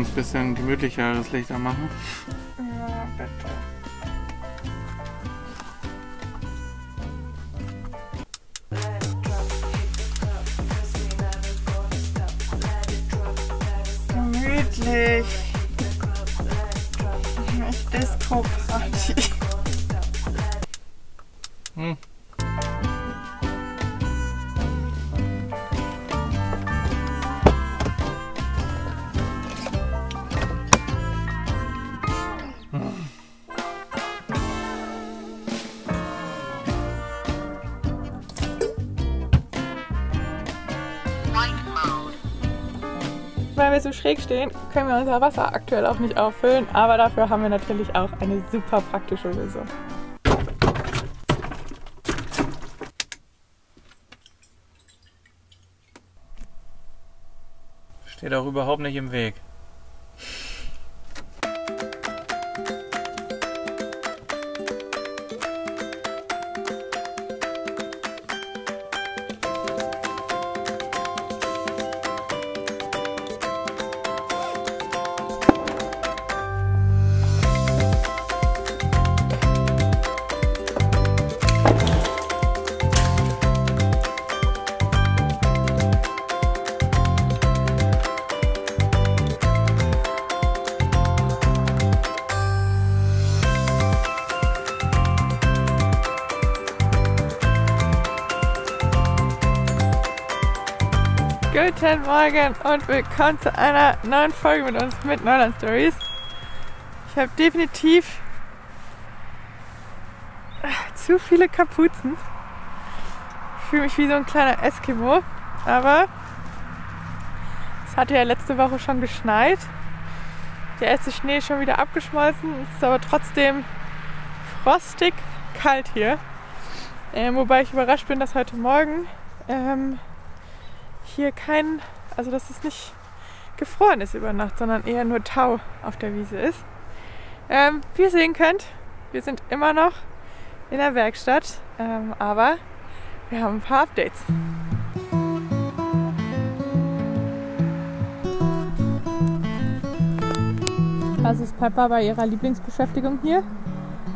uns ein bisschen gemütlicheres Licht anmachen? Ja, bitte. Gemütlich. Disco-Party. Hm. Weil wir so schräg stehen, können wir unser Wasser aktuell auch nicht auffüllen, aber dafür haben wir natürlich auch eine super praktische Lösung. Steht auch überhaupt nicht im Weg. Guten Morgen und willkommen zu einer neuen Folge mit uns mit Neuland Stories. Ich habe definitiv zu viele Kapuzen. Ich fühle mich wie so ein kleiner Eskimo, aber es hatte ja letzte Woche schon geschneit. Der erste Schnee ist schon wieder abgeschmolzen, es ist aber trotzdem frostig kalt hier. Wobei ich überrascht bin, dass heute Morgen hier dass es nicht gefroren ist über Nacht, sondern eher nur Tau auf der Wiese ist. Wie ihr sehen könnt, wir sind immer noch in der Werkstatt, aber wir haben ein paar Updates. Das ist Peppa bei ihrer Lieblingsbeschäftigung hier,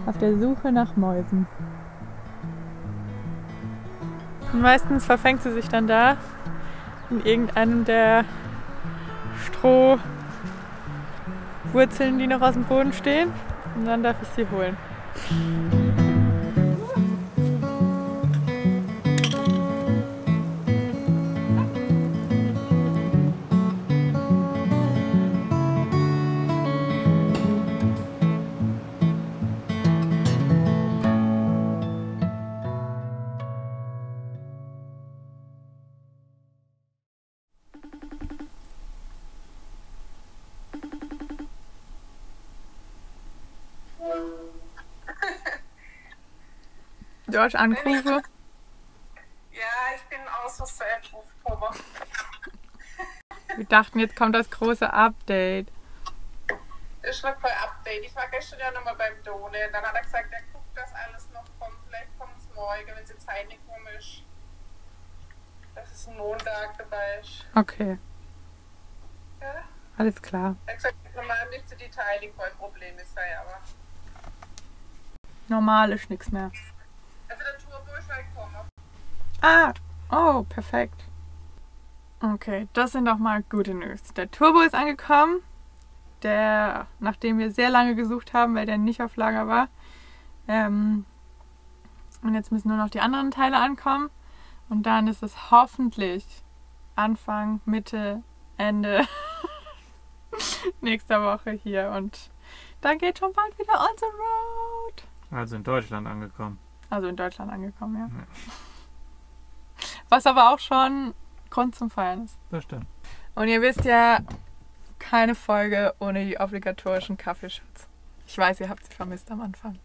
auf der Suche nach Mäusen. Und meistens verfängt sie sich dann da in irgendeinem der Strohwurzeln, die noch aus dem Boden stehen. Und dann darf ich sie holen. George Anrufe. Ja, ich bin aus Versehen aufgekommen. Wir dachten, jetzt kommt das große Update. Das ist noch kein Update. Ich war gestern ja nochmal beim Done. Dann hat er gesagt, er guckt, dass alles noch kommt. Vielleicht kommt es morgen, wenn es jetzt heilig rum ist. Dass es ein Montag dabei ist. Okay, Ja? alles klar. Er hat gesagt, normal nicht so detailig, weil Problem ist sei, aber. Normal ist nichts mehr. Also der Turbo ist halt gekommen. Ah, oh, perfekt. Okay, das sind doch mal gute News. Der Turbo ist angekommen, nachdem wir sehr lange gesucht haben, weil der nicht auf Lager war. Und jetzt müssen nur noch die anderen Teile ankommen. Und dann ist es hoffentlich Anfang, Mitte, Ende nächster Woche hier. Und dann geht schon bald wieder on the road. Also in Deutschland angekommen. Also in Deutschland angekommen, ja. Was aber auch schon Grund zum Feiern ist. Das stimmt. Und ihr wisst ja, keine Folge ohne die obligatorischen Kaffeeshots. Ich weiß, ihr habt sie vermisst am Anfang.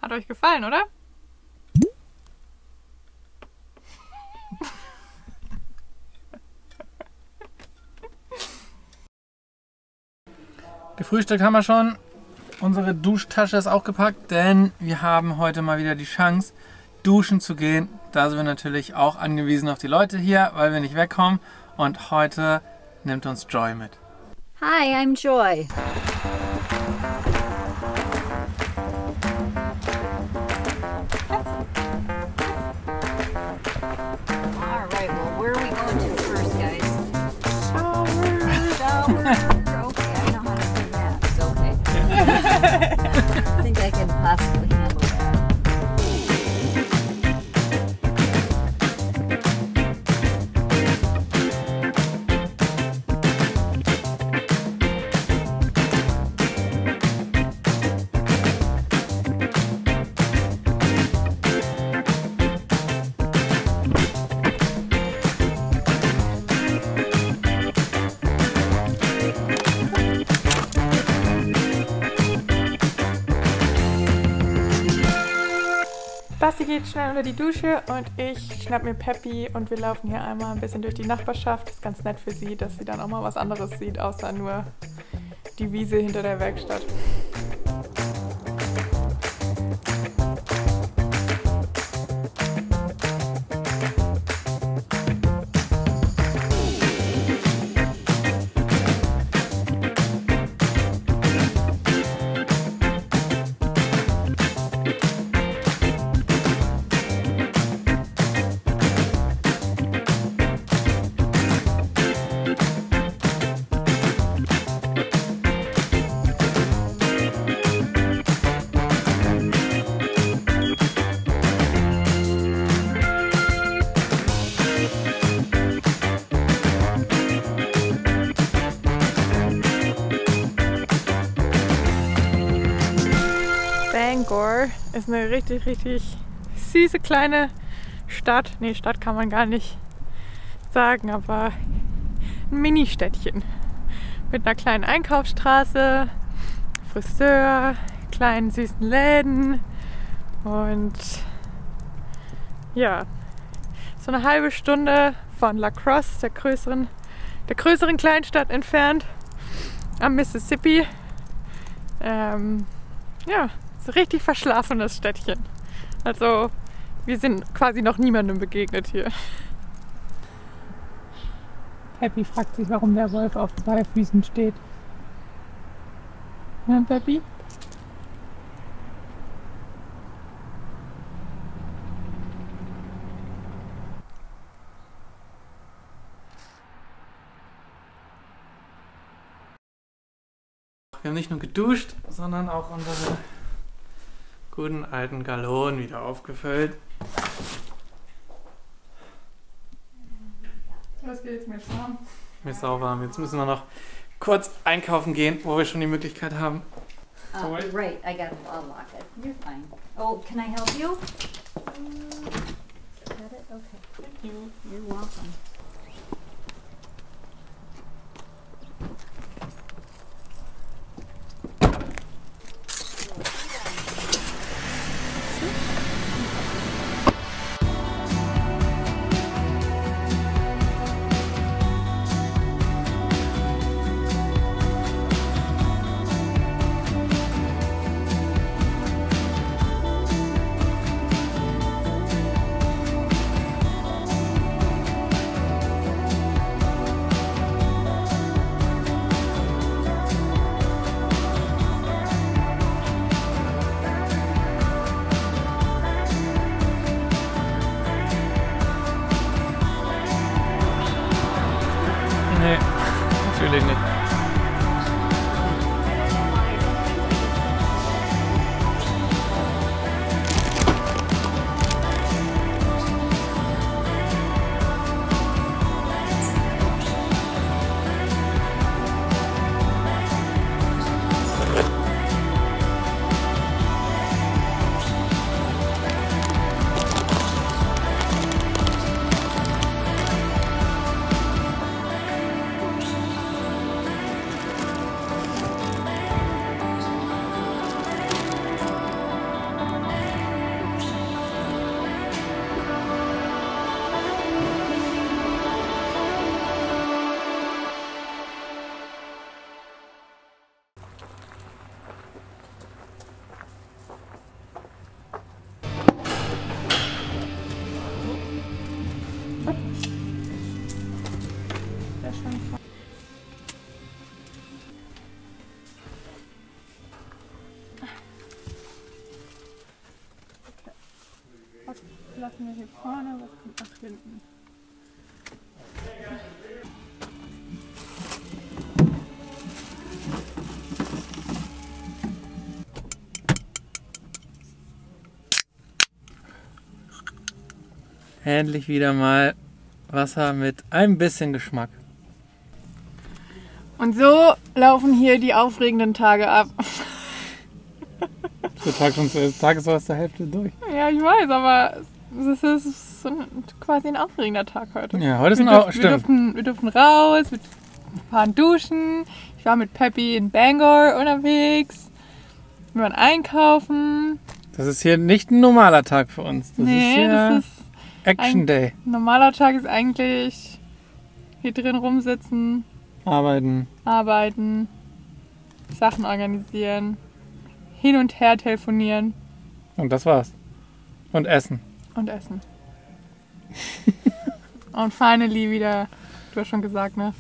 Hat euch gefallen, oder? Gefrühstückt haben wir schon. Unsere Duschtasche ist auch gepackt, denn wir haben heute mal wieder die Chance, duschen zu gehen. Da sind wir natürlich auch angewiesen auf die Leute hier, weil wir nicht wegkommen. Und heute nimmt uns Joy mit. Hi, I'm Joy. All right, well, where are we going to first, guys? Shower. Okay, I know how to do that. It's okay. I think I can possibly handle that. Basti geht schnell unter die Dusche und ich schnapp mir Peppy und wir laufen hier einmal ein bisschen durch die Nachbarschaft. Das ist ganz nett für sie, dass sie dann auch mal was anderes sieht, außer nur die Wiese hinter der Werkstatt. Bangor ist eine richtig, richtig süße kleine Stadt. Nee, Stadt kann man gar nicht sagen, aber ein Mini-Städtchen. Mit einer kleinen Einkaufsstraße, Friseur, kleinen süßen Läden und ja, so eine halbe Stunde von La Crosse, der größeren Kleinstadt entfernt, am Mississippi. Ja, so ein richtig verschlafenes Städtchen. Also wir sind quasi noch niemandem begegnet hier. Peppy fragt sich, warum der Wolf auf 2 Füßen steht. Ja, Peppy? Wir haben nicht nur geduscht, sondern auch unsere guten alten Gallonen wieder aufgefüllt. Was geht jetzt mit warm? Mir ist auch warm. Jetzt müssen wir noch kurz einkaufen gehen, wo wir schon die Möglichkeit haben. Right, I got to unlock it. You're fine. Oh, can I help you? Got it? Okay. Thank you. You're welcome. lassen wir hier vorne, was kommt nach hinten? Endlich wieder mal Wasser mit ein bisschen Geschmack. Und so laufen hier die aufregenden Tage ab. Der Tag ist so aus der Hälfte durch. Ja, ich weiß, aber es ist quasi ein aufregender Tag heute. Ja, heute ist wir durften raus, wir fahren duschen. Ich war mit Peppy in Bangor unterwegs. Wir waren einkaufen. Das ist hier nicht ein normaler Tag für uns. Das ist hier das ist Action Day. Ein normaler Tag ist eigentlich hier drin rumsitzen, Arbeiten, Sachen organisieren, hin und her telefonieren. Und das war's. Und essen. Und essen. Und finally wieder, du hast schon gesagt, ne?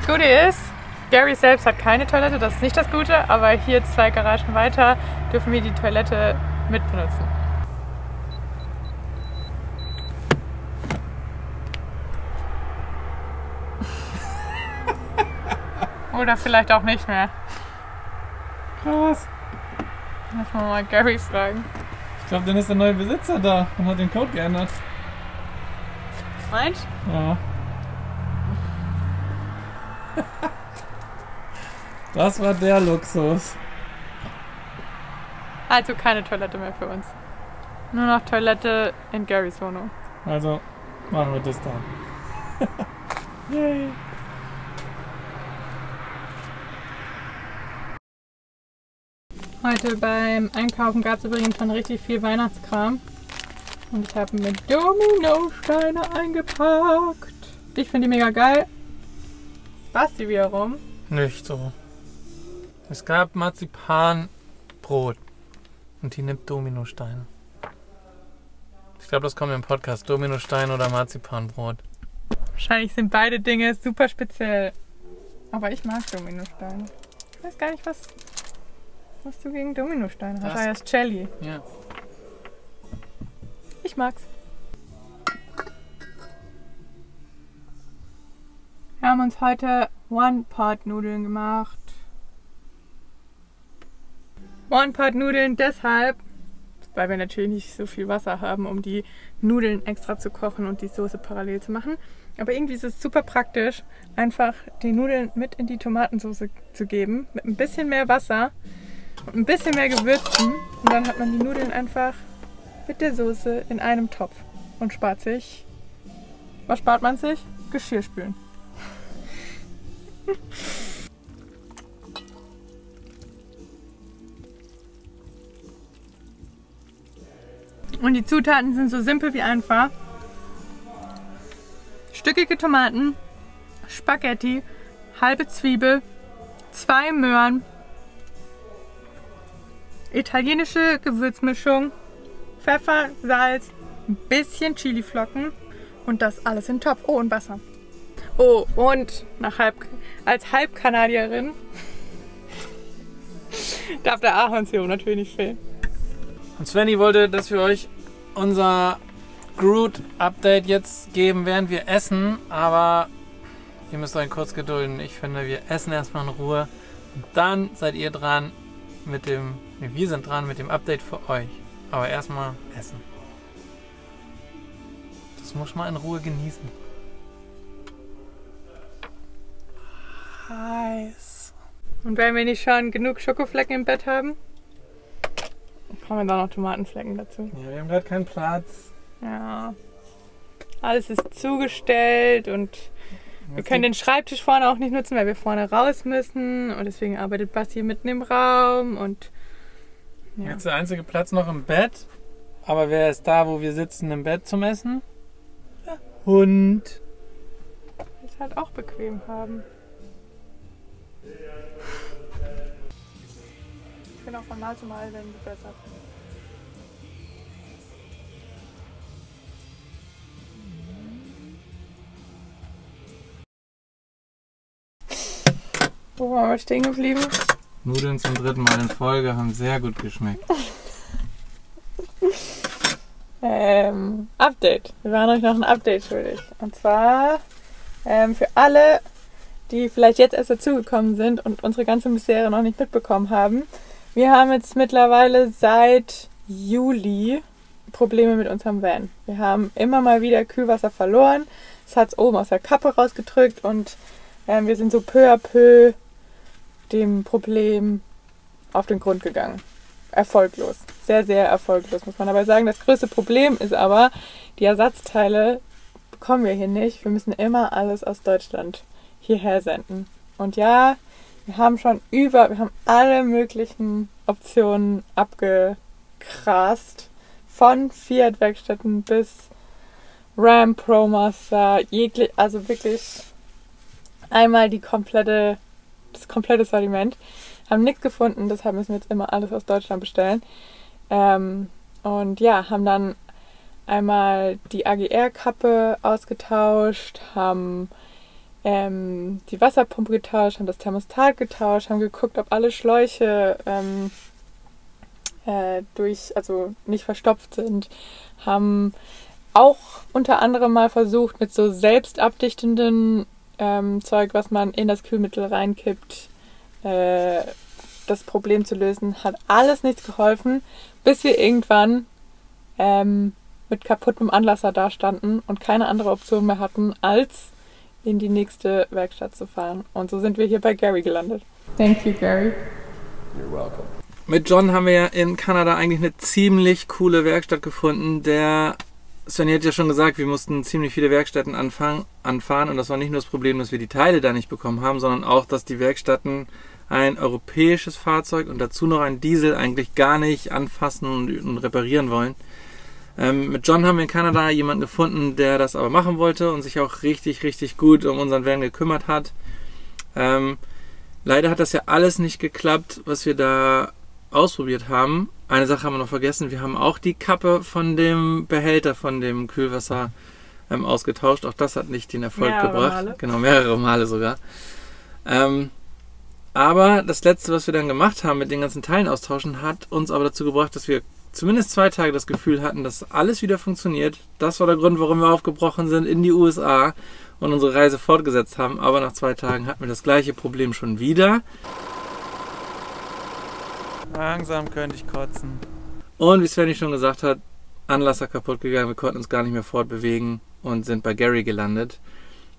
Das Gute ist, Gary selbst hat keine Toilette, das ist nicht das Gute, aber hier 2 Garagen weiter dürfen wir die Toilette mitbenutzen. Oder vielleicht auch nicht mehr. Krass. Muss man mal Gary fragen. Ich glaube, dann ist der neue Besitzer da und hat den Code geändert. Meinst du? Ja. Das war der Luxus. Also keine Toilette mehr für uns. Nur noch Toilette in Garys Wohnung. Also machen wir das dann. Yay. Heute beim Einkaufen gab es übrigens schon richtig viel Weihnachtskram. Und ich habe mir Dominosteine eingepackt. Ich finde die mega geil. Basti wiederum. Nicht so. Es gab Marzipanbrot und die nimmt Dominosteine. Ich glaube, das kommt im Podcast. Dominostein oder Marzipanbrot. Wahrscheinlich sind beide Dinge super speziell. Aber ich mag Dominosteine. Ich weiß gar nicht, was du gegen Dominosteine hast. Ah, das ist Jelly. Ja. Ich mag's. Wir haben uns heute One-Pot-Nudeln gemacht. One-Pot-Nudeln deshalb, weil wir natürlich nicht so viel Wasser haben, um die Nudeln extra zu kochen und die Soße parallel zu machen. Aber irgendwie ist es super praktisch, einfach die Nudeln mit in die Tomatensauce zu geben, mit ein bisschen mehr Wasser und ein bisschen mehr Gewürzen. Und dann hat man die Nudeln einfach mit der Soße in einem Topf und spart sich. Was spart man sich? Geschirrspülen. Und die Zutaten sind so simpel wie einfach. Stückige Tomaten, Spaghetti, halbe Zwiebel, 2 Möhren, italienische Gewürzmischung, Pfeffer, Salz, ein bisschen Chiliflocken und das alles in den Topf. Oh, und Wasser. Oh, und als Halbkanadierin darf der Ahornsirup natürlich nicht fehlen. Und Svenny wollte, dass wir euch unser Groot-Update jetzt geben, während wir essen, aber ihr müsst euch kurz gedulden. Ich finde, wir essen erstmal in Ruhe und dann seid ihr dran mit dem, wir sind dran mit dem Update für euch. Aber erstmal essen. Das muss man in Ruhe genießen. Heiß. Und wenn wir nicht schon genug Schokoflecken im Bett haben, kommen da noch Tomatenflecken dazu. Ja, wir haben gerade keinen Platz. Ja. Alles ist zugestellt und wir können den Schreibtisch vorne auch nicht nutzen, weil wir vorne raus müssen. Und deswegen arbeitet Basti mitten im Raum und ja. Jetzt der einzige Platz noch im Bett. Aber wer ist da, wo wir sitzen im Bett zum Essen? Der Hund. Ist halt auch bequem haben. Ich bin auch von Mal zu Mal dann besser. Wo waren wir stehen geblieben? Nudeln zum 3. Mal in Folge haben sehr gut geschmeckt. Update. Wir waren euch noch ein Update schuldig. Und zwar für alle, die vielleicht jetzt erst dazugekommen sind und unsere ganze Misere noch nicht mitbekommen haben. Wir haben jetzt mittlerweile seit Juli Probleme mit unserem Van. Wir haben immer mal wieder Kühlwasser verloren. Es hat es oben aus der Kappe rausgedrückt und wir sind so peu à peu dem Problem auf den Grund gegangen. Erfolglos. Sehr, sehr erfolglos, muss man dabei sagen. Das größte Problem ist aber, die Ersatzteile bekommen wir hier nicht. Wir müssen immer alles aus Deutschland hierher senden. Und ja, wir haben alle möglichen Optionen abgegrast. Von Fiat-Werkstätten bis Ram, ProMaster, also wirklich einmal das komplette Sortiment. Haben nichts gefunden, deshalb müssen wir jetzt immer alles aus Deutschland bestellen. Und ja, haben dann einmal die AGR-Kappe ausgetauscht, haben die Wasserpumpe getauscht, haben das Thermostat getauscht, haben geguckt, ob alle Schläuche nicht verstopft sind, haben auch unter anderem mal versucht, mit so selbstabdichtenden Zeug, was man in das Kühlmittel reinkippt, das Problem zu lösen. Hat alles nichts geholfen, bis wir irgendwann mit kaputtem Anlasser dastanden und keine andere Option mehr hatten, als in die nächste Werkstatt zu fahren. Und so sind wir hier bei Gary gelandet. Thank you, Gary. You're welcome. Mit John haben wir ja in Kanada eigentlich eine ziemlich coole Werkstatt gefunden. Svenja hat ja schon gesagt, wir mussten ziemlich viele Werkstätten anfahren. Und das war nicht nur das Problem, dass wir die Teile da nicht bekommen haben, sondern auch, dass die Werkstätten ein europäisches Fahrzeug und dazu noch ein Diesel eigentlich gar nicht anfassen und reparieren wollen. Mit John haben wir in Kanada jemanden gefunden, der das aber machen wollte und sich auch richtig, richtig gut um unseren Van gekümmert hat. Leider hat das ja alles nicht geklappt, was wir da ausprobiert haben. Eine Sache haben wir noch vergessen, wir haben auch die Kappe von dem Behälter von dem Kühlwasser ausgetauscht. Auch das hat nicht den Erfolg gebracht. Male. Genau, mehrere Male sogar. Aber das letzte, was wir dann gemacht haben mit den ganzen Teilen austauschen, hat uns aber dazu gebracht, dass wir zumindest 2 Tage das Gefühl hatten, dass alles wieder funktioniert. Das war der Grund, warum wir aufgebrochen sind in die USA und unsere Reise fortgesetzt haben. Aber nach 2 Tagen hatten wir das gleiche Problem schon wieder. Langsam könnte ich kotzen. Und wie Svenny schon gesagt hat, Anlasser kaputt gegangen, wir konnten uns gar nicht mehr fortbewegen und sind bei Gary gelandet.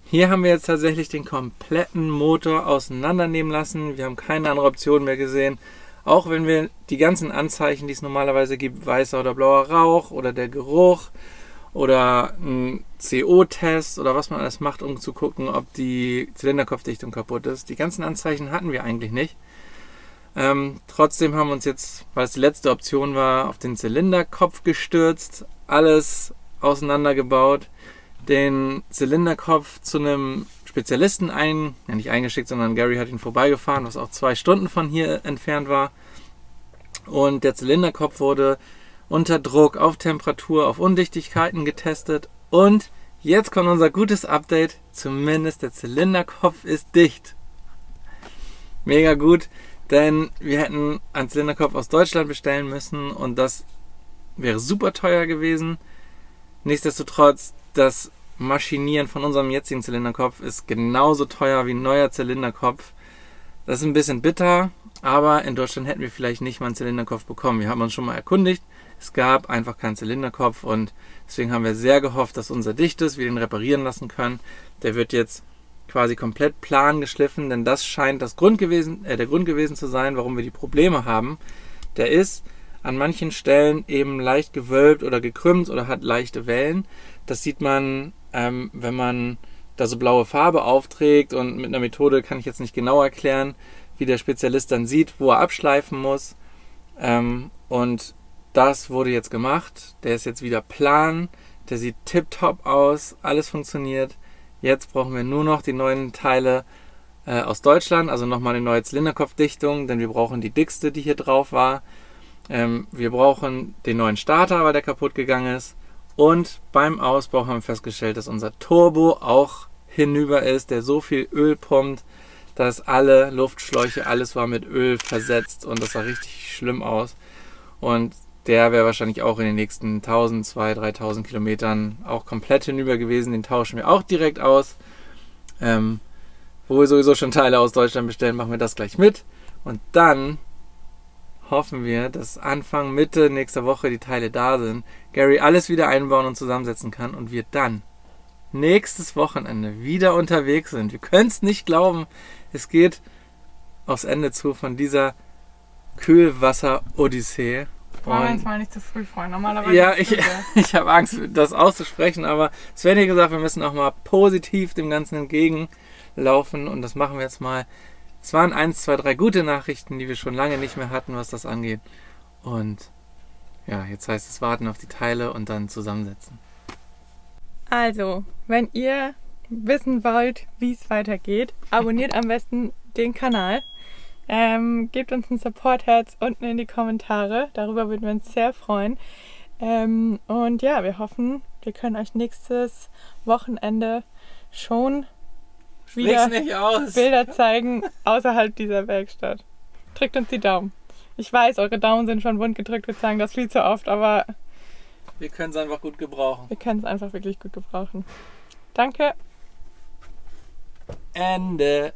Hier haben wir jetzt tatsächlich den kompletten Motor auseinandernehmen lassen. Wir haben keine andere Option mehr gesehen. Auch wenn wir die ganzen Anzeichen, die es normalerweise gibt, weißer oder blauer Rauch oder der Geruch oder ein CO-Test oder was man alles macht, um zu gucken, ob die Zylinderkopfdichtung kaputt ist. Die ganzen Anzeichen hatten wir eigentlich nicht. Trotzdem haben wir uns jetzt, weil es die letzte Option war, auf den Zylinderkopf gestürzt, alles auseinandergebaut, den Zylinderkopf zu einem Spezialisten nicht eingeschickt, sondern Gary hat ihn vorbeigefahren, was auch 2 Stunden von hier entfernt war. Und der Zylinderkopf wurde unter Druck, auf Temperatur, auf Undichtigkeiten getestet. Und jetzt kommt unser gutes Update. Zumindest der Zylinderkopf ist dicht. Mega gut, denn wir hätten einen Zylinderkopf aus Deutschland bestellen müssen und das wäre super teuer gewesen. Nichtsdestotrotz, das Maschinieren von unserem jetzigen Zylinderkopf ist genauso teuer wie ein neuer Zylinderkopf. Das ist ein bisschen bitter, aber in Deutschland hätten wir vielleicht nicht mal einen Zylinderkopf bekommen. Wir haben uns schon mal erkundigt, es gab einfach keinen Zylinderkopf und deswegen haben wir sehr gehofft, dass unser dicht ist, wir den reparieren lassen können. Der wird jetzt quasi komplett plan geschliffen, denn das scheint der Grund gewesen zu sein, warum wir die Probleme haben. Der ist an manchen Stellen eben leicht gewölbt oder gekrümmt oder hat leichte Wellen. Das sieht man, wenn man da so blaue Farbe aufträgt, und mit einer Methode kann ich jetzt nicht genau erklären, wie der Spezialist dann sieht, wo er abschleifen muss. Und das wurde jetzt gemacht. Der ist jetzt wieder plan, der sieht tipptopp aus, alles funktioniert. Jetzt brauchen wir nur noch die neuen Teile aus Deutschland, also nochmal eine neue Zylinderkopfdichtung, denn wir brauchen die dickste, die hier drauf war. Wir brauchen den neuen Starter, weil der kaputt gegangen ist. Und beim Ausbau haben wir festgestellt, dass unser Turbo auch hinüber ist, der so viel Öl pumpt, dass alle Luftschläuche, alles war mit Öl versetzt und das sah richtig schlimm aus. Und der wäre wahrscheinlich auch in den nächsten 1000, 2000, 3000 Kilometern auch komplett hinüber gewesen. Den tauschen wir auch direkt aus. Wo wir sowieso schon Teile aus Deutschland bestellen, machen wir das gleich mit. Und dann hoffen wir, dass Anfang, Mitte nächster Woche die Teile da sind, Gary alles wieder einbauen und zusammensetzen kann und wir dann nächstes Wochenende wieder unterwegs sind. Wir können es nicht glauben, es geht aufs Ende zu von dieser Kühlwasser-Odyssee. Wollen wir uns mal nicht zu früh freuen. Normalerweise ja, ich habe Angst, das auszusprechen, aber es wird ja gesagt, wir müssen auch mal positiv dem Ganzen entgegenlaufen und das machen wir jetzt mal. Es waren 1, 2, 3 gute Nachrichten, die wir schon lange nicht mehr hatten, was das angeht. Und ja, jetzt heißt es warten auf die Teile und dann zusammensetzen. Also, wenn ihr wissen wollt, wie es weitergeht, abonniert am besten den Kanal. Gebt uns ein Support-Herz unten in die Kommentare. Darüber würden wir uns sehr freuen. Und ja, wir hoffen, wir können euch nächstes Wochenende schon wieder nicht aus. Bilder zeigen außerhalb dieser Werkstatt. Drückt uns die Daumen. Ich weiß, eure Daumen sind schon wund gedrückt, wir sagen das viel zu oft, aber wir können es einfach gut gebrauchen. wir können es einfach wirklich gut gebrauchen. Danke. Ende.